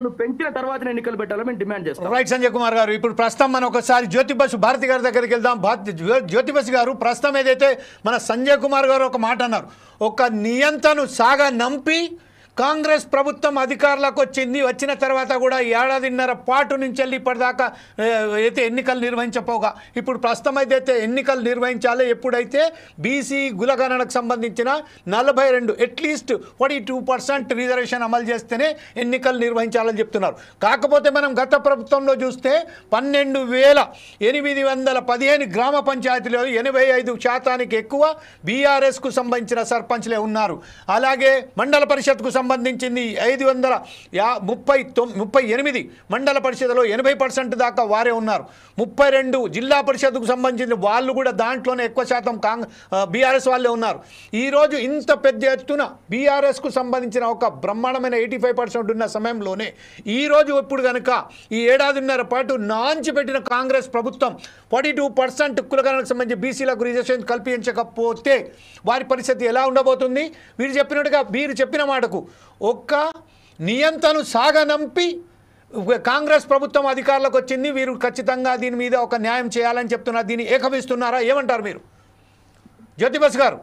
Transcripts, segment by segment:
పెంచిన తర్వాత ఎన్నికలు పెట్టాలని మేము డిమాండ్ చేస్తాం. రైట్ సంజయ్ కుమార్ గారు, ఇప్పుడు ప్రస్తుతం మనం ఒకసారి జ్యోతి బసు భారతి గారి దగ్గరికి వెళ్దాం. జ్యోతి బసు గారు, ప్రస్తుతం ఏదైతే మన సంజయ్ కుమార్ గారు ఒక మాట అన్నారు, ఒక నియంతను సాగా నంపి కాంగ్రెస్ ప్రభుత్వం అధికారులకు వచ్చిన తర్వాత కూడా ఏడాదిన్నర పాటు నుంచి వెళ్ళి ఇప్పటిదాకా అయితే ఎన్నికలు నిర్వహించపోగా ఇప్పుడు ప్రస్తుతం అయితే ఎన్నికలు నిర్వహించాలి. ఎప్పుడైతే బీసీ కులగణనకు సంబంధించిన 42 అట్లీస్ట్ 42% రిజర్వేషన్ అమలు చేస్తేనే ఎన్నికలు నిర్వహించాలని చెప్తున్నారు. కాకపోతే మనం గత ప్రభుత్వంలో చూస్తే 12,815 గ్రామ పంచాయతీలో 85% ఎక్కువ బీఆర్ఎస్కు సంబంధించిన సర్పంచ్లే ఉన్నారు. అలాగే మండల పరిషత్కు సంబంధించింది 538 మండల పరిషత్లో 80% దాకా వారే ఉన్నారు. 32 జిల్లా పరిషత్కు సంబంధించిన వాళ్ళు కూడా దాంట్లోనే ఎక్కువ శాతం బీఆర్ఎస్ వాళ్ళే ఉన్నారు. ఈరోజు ఇంత పెద్ద ఎత్తున బీఆర్ఎస్కు సంబంధించిన ఒక బ్రహ్మాండమైన 85% ఉన్న సమయంలోనే ఈరోజు ఇప్పుడు కనుక ఈ ఏడాదిన్నర పాటు నాంచి పెట్టిన కాంగ్రెస్ ప్రభుత్వం 42% కులగణనకు సంబంధించి బీసీలకు రిజర్వేషన్ కల్పించకపోతే వారి పరిస్థితి ఎలా ఉండబోతుంది? వీరు చెప్పిన మాటకు ఒక్క నియంతను సాగనంపి కాంగ్రెస్ ప్రభుత్వం అధికారులకు వచ్చింది, వీరు ఖచ్చితంగా దీని మీద ఒక న్యాయం చేయాలని చెప్తున్నారు. దీన్ని ఏకమిస్తున్నారా? ఏమంటారు మీరు జ్యోతి బసు గారు?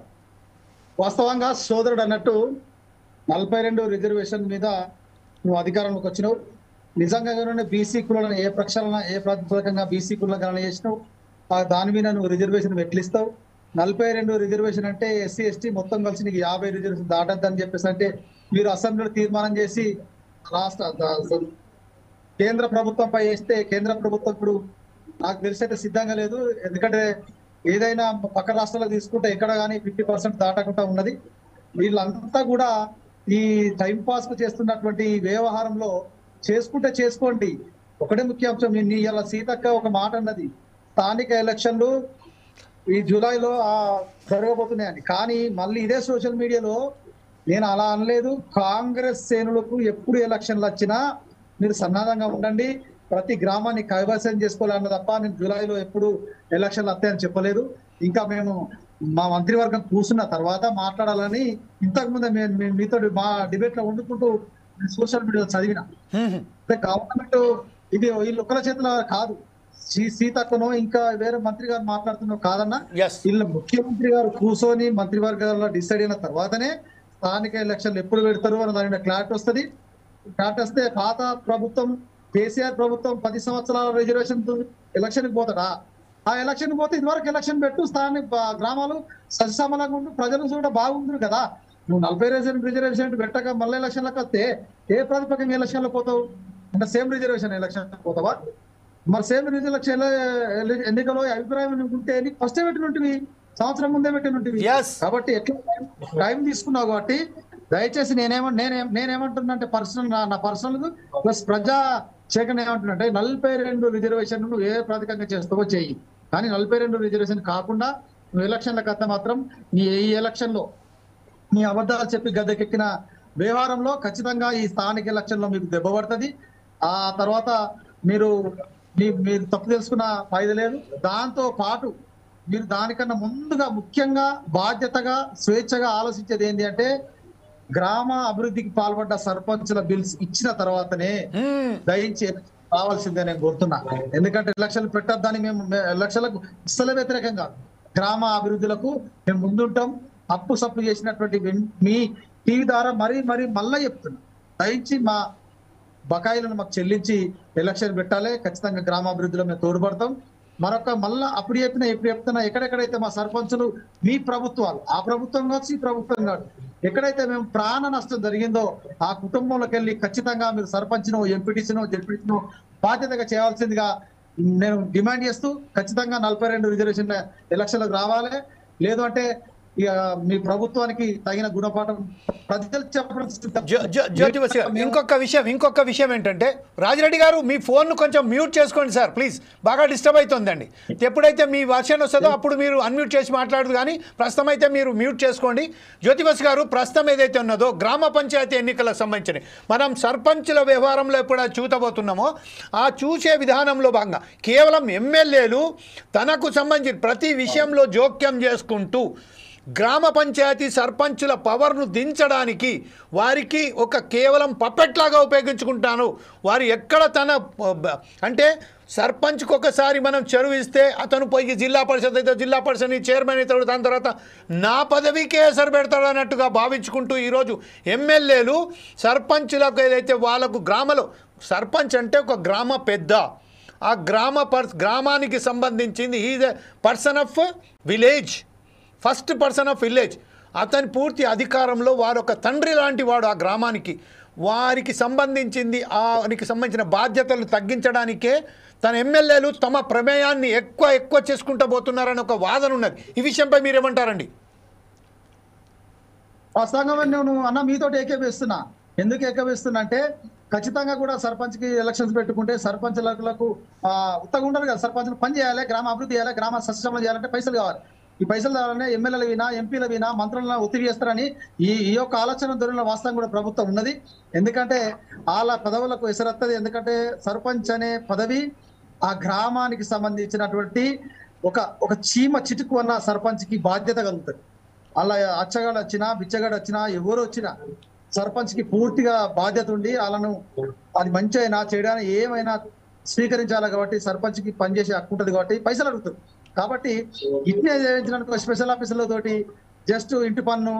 వాస్తవంగా సోదరుడు అన్నట్టు 42 రిజర్వేషన్ మీద నువ్వు అధికారంలోకి వచ్చినావు. నిజంగానే బీసీ కులను ఏ ప్రాతిపదికంగా బీసీ కుల గణన చేసినావు, దాని మీద నువ్వు రిజర్వేషన్ ఎట్లిస్తావు? 42 రిజర్వేషన్ అంటే ఎస్సీ ఎస్టీ మొత్తం కలిసి నీకు 50 రిజర్వేషన్ దాటద్దని చెప్పేసి అంటే మీరు అసెంబ్లీలో తీర్మానం చేసి కేంద్ర ప్రభుత్వంపై వేస్తే కేంద్ర ప్రభుత్వం ఇప్పుడు నాకు తెలిసైతే సిద్ధంగా లేదు. ఎందుకంటే ఏదైనా పక్క రాష్ట్రాల్లో తీసుకుంటే ఎక్కడ కానీ 50% దాటకుండా ఉన్నది. వీళ్ళంతా కూడా ఈ టైం పాస్ కు చేస్తున్నటువంటి వ్యవహారంలో చేసుకుంటే చేసుకోండి. ఒకటే ముఖ్యాంశం, నీ ఇలా సీతక్క ఒక మాట అన్నది, స్థానిక ఎలక్షన్లు ఈ జూలైలో జరగబోతున్నాయని. కానీ మళ్ళీ ఇదే సోషల్ మీడియాలో నేను అలా అనలేదు. కాంగ్రెస్ శ్రేణులకు ఎప్పుడు ఎలక్షన్లు వచ్చినా మీరు సన్నద్ధంగా ఉండండి, ప్రతి గ్రామాన్ని కైవసం చేసుకోవాలన్న తప్ప నేను జూలైలో ఎప్పుడు ఎలక్షన్లు వస్తాయని చెప్పలేదు. ఇంకా మేము మా మంత్రివర్గం కూర్చున్న తర్వాత మాట్లాడాలని ఇంతకుముందే మీతో మా డిబేట్ లో వండుకుంటూ సోషల్ మీడియాలో చదివిన. గవర్నమెంట్ ఇది వీళ్ళు ఒక్కల చేతిలో కాదు, సీతక్కనో ఇంకా వేరే మంత్రి గారు మాట్లాడుతున్నా కాదన్నా, వీళ్ళ ముఖ్యమంత్రి గారు కూర్చొని మంత్రివర్గాల్లో డిసైడ్ అయిన తర్వాతనే స్థానిక ఎలక్షన్లు ఎప్పుడు పెడతారు అని దాని క్లారిటీ వస్తుంది. క్లారిటీ వస్తే పాత ప్రభుత్వం కేసీఆర్ ప్రభుత్వం 10 సంవత్సరాల రిజర్వేషన్ ఎలక్షన్ పోతాడా? ఆ ఎలక్షన్ పోతే ఇదివరకు ఎలక్షన్ పెట్టు, స్థానిక గ్రామాలు సజసమలంగా ఉండు, ప్రజలు కూడా బాగుంటుంది కదా. నువ్వు 40 రిజర్వేషన్ పెట్టక మళ్ళీ ఎలక్షన్లకు వస్తే ఏ ప్రాతిపదికంగా ఎలక్షన్లో పోతావు? అంటే సేమ్ రిజర్వేషన్ ఎలక్షన్ పోతావా? మరి సేమ్ రిజర్వేషన్ ఎన్నికలో అభిప్రాయం ఉంటే నీకు ఫస్ట్ పెట్టినవి, సంవత్సరం ముందే పెట్టినవి. కాబట్టి ఎట్లా టైం తీసుకున్నావు కాబట్టి దయచేసి నేనేమంటున్నా అంటే నా పర్సనల్ ప్లస్ ప్రజా సేకరణ ఏమంటున్నా, 42 రిజర్వేషన్ నువ్వు ఏ ప్రాతిపదికంగా చేస్తావో చెయ్యి, కానీ 42 రిజర్వేషన్ కాకుండా నువ్వు ఎలక్షన్లకు వస్తే మాత్రం ఈ ఎలక్షన్ లో నీ అబద్ధాలు చెప్పి గద్దెకెక్కిన వ్యవహారంలో ఖచ్చితంగా ఈ స్థానిక ఎలక్షన్ లో మీకు దెబ్బ పడుతుంది. ఆ తర్వాత మీరు తప్పు తెలుసుకున్న ఫాయిదా లేదు. దాంతో పాటు మీరు దానికన్నా ముందుగా ముఖ్యంగా బాధ్యతగా స్వేచ్ఛగా ఆలోచించేది ఏంటి అంటే, గ్రామ అభివృద్ధికి పాల్పడ్డ సర్పంచుల బిల్స్ ఇచ్చిన తర్వాతనే దయించి రావాల్సిందే నేను కోరుతున్నా. ఎందుకంటే ఎలక్షన్లు పెట్టద్దని మేము ఎలక్షన్లకు అస్సలు వ్యతిరేకంగా గ్రామ అభివృద్ధులకు మేము ముందుంటాం. అప్పు సప్పు చేసినటువంటి మీ టీవీ ద్వారా మరీ మళ్ళీ చెప్తున్నా, దయించి మా బకాయిలను మాకు చెల్లించి ఎలక్షన్ పెట్టాలి. ఖచ్చితంగా గ్రామాభివృద్ధిలో మేము తోడ్పడతాం. మళ్ళా అప్పుడు చెప్తున్నా ఎక్కడెక్కడైతే మా సర్పంచులు మీ ప్రభుత్వాలు, ఆ ప్రభుత్వం కావచ్చు ఈ ప్రభుత్వం కాదు, ఎక్కడైతే మేము ప్రాణ నష్టం జరిగిందో ఆ కుటుంబంలోకి వెళ్ళి ఖచ్చితంగా మీరు సర్పంచ్ను, ఎంపీటీసీనో, జెడ్పీటీసీనో బాధ్యతగా చేయాల్సిందిగా నేను డిమాండ్ చేస్తూ ఖచ్చితంగా 42 రిజర్వేషన్ ఎలక్షన్లకు రావాలి. లేదు అంటే ఇక మీ ప్రభుత్వానికి తగిన గుణపాఠం ప్రజలు చెప్పడం. జ్యోతి బసు గారు, ఇంకొక విషయం ఏంటంటే, రాజిరెడ్డి గారు మీ ఫోన్ను కొంచెం మ్యూట్ చేసుకోండి సార్ ప్లీజ్, బాగా డిస్టర్బ్ అవుతుందండి. ఎప్పుడైతే మీ వర్షన్ వస్తుందో అప్పుడు మీరు అన్మ్యూట్ చేసి మాట్లాడదు, కానీ ప్రస్తుతం అయితే మీరు మ్యూట్ చేసుకోండి. జ్యోతి బసు గారు, ప్రస్తుతం ఏదైతే ఉన్నదో గ్రామ పంచాయతీ ఎన్నికలకు సంబంధించి మనం సర్పంచుల వ్యవహారంలో ఎప్పుడైతే చూతబోతున్నామో ఆ చూసే విధానంలో భాగంగా కేవలం ఎమ్మెల్యేలు తనకు సంబంధించి ప్రతి విషయంలో జోక్యం చేసుకుంటూ గ్రామ పంచాయతీ సర్పంచుల పవర్ను దించడానికి వారికి ఒక కేవలం పప్పెట్లాగా ఉపయోగించుకుంటాను. వారు ఎక్కడ అంటే సర్పంచ్కి ఒకసారి మనం చెరువు ఇస్తే అతను పోయి జిల్లా పరిషత్ అయితే జిల్లా పరిషత్ చైర్మన్ అవుతాడు, దాని తర్వాత నా పదవికే ఎసరు పెడతాడు అన్నట్టుగా భావించుకుంటూ ఈరోజు ఎమ్మెల్యేలు సర్పంచులకు ఏదైతే వాళ్ళకు గ్రామంలో సర్పంచ్ అంటే ఒక గ్రామ పెద్ద, ఆ గ్రామానికి సంబంధించింది is a person of village, first person of village. అతని పూర్తి అధికారంలో వారు ఒక తండ్రి లాంటి వాడు ఆ గ్రామానికి. వారికి సంబంధించిన బాధ్యతలు తగ్గించడానికే తన ఎమ్మెల్యేలు తమ ప్రమేయాన్ని ఎక్కువ చేసుకుంటూ పోతున్నారని ఒక వాదన ఉన్నది. ఈ విషయంపై మీరేమంటారండి? వాస్తవంగా నేను అన్న మీతోటి ఏకీభవిస్తున్నా. ఎందుకు ఏకీభవిస్తున్నా అంటే ఖచ్చితంగా కూడా సర్పంచ్కి ఎలక్షన్స్ పెట్టుకుంటే సర్పంచ్లకు ఉత్తగా ఉండరు కదా. సర్పంచ్లు పని చేయాలి, గ్రామ అభివృద్ధి చేయాలి, గ్రామ సస్యశ్రమణ చేయాలంటే పైసలు కావాలి. ఈ పైసలు కావాలనే ఎమ్మెల్యేల వినా ఎంపీల వినా మంత్రులను ఒత్తిడి చేస్తారని ఈ యొక్క ఆలోచన ధోరణిలో వాస్తవం కూడా ప్రభుత్వం ఉన్నది. ఎందుకంటే వాళ్ళ పదవులకు ఎసరత్తది. ఎందుకంటే సర్పంచ్ అనే పదవి ఆ గ్రామానికి సంబంధించినటువంటి ఒక చీమ చిటుకు అన్న సర్పంచ్కి బాధ్యత కలుగుతుంది. అలా అచ్చగాడు వచ్చినా బిచ్చగాడు వచ్చినా ఎవరు వచ్చినా సర్పంచ్కి పూర్తిగా బాధ్యత ఉండి వాళ్ళను అది మంచి అయినా చేయడానికి ఏమైనా స్వీకరించాలి. కాబట్టి సర్పంచ్కి పనిచేసే హక్కు ఉంటుంది కాబట్టి పైసలు అడుగుతారు. కాబట్టి ఇట్నే స్పెషల్ ఆఫీసులతోటి జస్ట్ ఇంటి పన్ను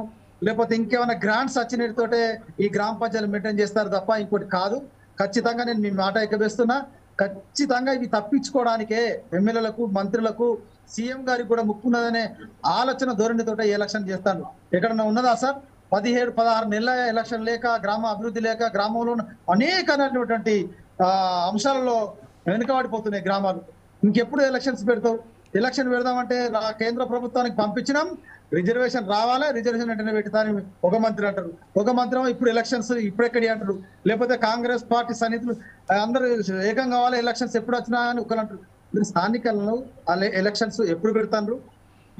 లేకపోతే ఇంకేమైనా గ్రాంట్స్ వచ్చినతోటే ఈ గ్రామ పంచాయతీలు మెయింటైన్ చేస్తారు తప్ప ఇంకోటి కాదు. ఖచ్చితంగా నేను మీ మాట ఎక్కబేస్తున్నా. ఖచ్చితంగా ఇవి తప్పించుకోవడానికే ఎమ్మెల్యేలకు మంత్రులకు సీఎం గారికి కూడా ముక్కున్నదనే ఆలోచన ధోరణితోటే ఎలక్షన్ చేస్తాను. ఎక్కడన్నా ఉన్నదా సార్? 17-16 నెలల ఎలక్షన్ లేక, గ్రామ అభివృద్ధి లేక, గ్రామంలో అనేకమైనటువంటి అంశాలలో వెనుకబడిపోతున్నాయి గ్రామాలు. ఇంకెప్పుడు ఎలక్షన్స్ పెడతావు? ఎలక్షన్ పెడదామంటే కేంద్ర ప్రభుత్వానికి పంపించినాం, రిజర్వేషన్ రావాలి, రిజర్వేషన్ వెంటనే పెడతారని ఒక మంత్రి అంటారు, ఒక మంత్రి ఇప్పుడు ఎలక్షన్స్ ఇప్పుడెక్కడి అంటారు. లేకపోతే కాంగ్రెస్ పార్టీ సన్నిధులు అందరూ ఏకం కావాలి, ఎలక్షన్స్ ఎప్పుడు వచ్చినా అని ఒకరు అంటారు. మీరు స్థానికలను ఎలక్షన్స్ ఎప్పుడు పెడతారు?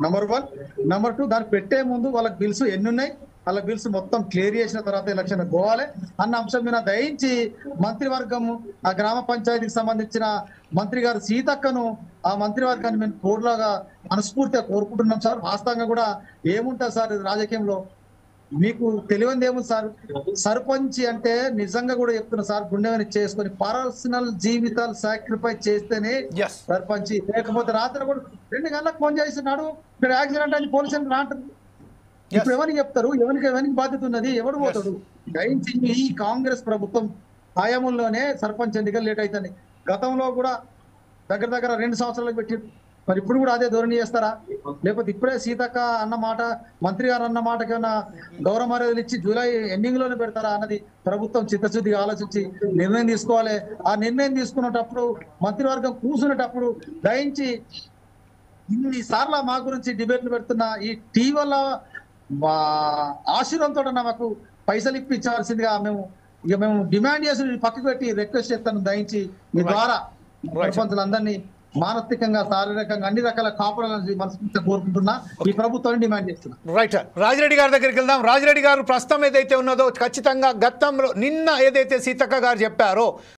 నంబర్ 1. నంబర్ 2, దానికి పెట్టే ముందు వాళ్ళకి బిల్స్ ఎన్ని ఉన్నాయి, వాళ్ళ బిల్స్ మొత్తం క్లియర్ చేసిన తర్వాత ఎలక్షన్ పోవాలి అన్న అంశం మీద దయించి మంత్రివర్గము ఆ గ్రామ పంచాయతీకి సంబంధించిన మంత్రి గారు సీతక్కను ఆ మంత్రివర్గాన్ని మేము కోర్లాగా మనస్ఫూర్తిగా కోరుకుంటున్నాం సార్. వాస్తవంగా కూడా ఏముంటుంది సార్ రాజకీయంలో, మీకు తెలియనిది ఏముంది సార్? సర్పంచ్ అంటే నిజంగా కూడా చెప్తున్నా సార్, గుండెని చేసుకొని పర్సనల్ జీవితాలు సాక్రిఫైస్ చేస్తేనే సర్పంచ్. లేకపోతే రాత్రి కూడా 2 గంటలకు ఫోన్ చేస్తున్నాడు, ఇక్కడ యాక్సిడెంట్ అని పోలీసులు రాంటారు. ఇప్పుడు ఎవరికి చెప్తారు? ఎవరికి బాధ్యత ఉన్నది? ఎవడు పోతాడు? దయించి ఈ కాంగ్రెస్ ప్రభుత్వం హయాంలోనే సర్పంచ్ ఎన్నికలు లేట్ అవుతుంది. గతంలో కూడా దగ్గర 2 సంవత్సరాలకు పెట్టి మరి ఇప్పుడు కూడా అదే ధోరణి చేస్తారా? లేకపోతే ఇప్పుడే సీతక్క అన్న మాట, మంత్రి గారు అన్న మాటకైనా గౌరవ మర్యాదలు ఇచ్చి జూలై ఎండింగ్ లోనే పెడతారా అన్నది ప్రభుత్వం చిత్తశుద్ధిగా ఆలోచించి నిర్ణయం తీసుకోవాలి. ఆ నిర్ణయం తీసుకునేటప్పుడు మంత్రివర్గం కూర్చునేటప్పుడు దయించి ఇన్నిసార్లు మా గురించి డిబేట్లు పెడుతున్న ఈ టీవీల ఆశీర్వంతో మాకు పైసలు ఇప్పించాల్సిందిగా మేము డిమాండ్ చేసి పక్కకు పెట్టి రిక్వెస్ట్ చేస్తాను. దయించి మీ ద్వారా సర్పంచులందరినీ మానసికంగా, శారీరకంగా అన్ని రకాల కాపాడాలని మనస్ఫూర్తిగా కోరుకుంటున్నా. ఈ ప్రభుత్వాన్ని డిమాండ్ చేస్తున్నా. రైట్. రాజిరెడ్డి గారి దగ్గరికి వెళ్దాం. రాజిరెడ్డి గారు ప్రస్తుతం ఏదైతే ఉన్నదో ఖచ్చితంగా గతంలో నిన్న ఏదైతే సీతక్క గారు చెప్పారో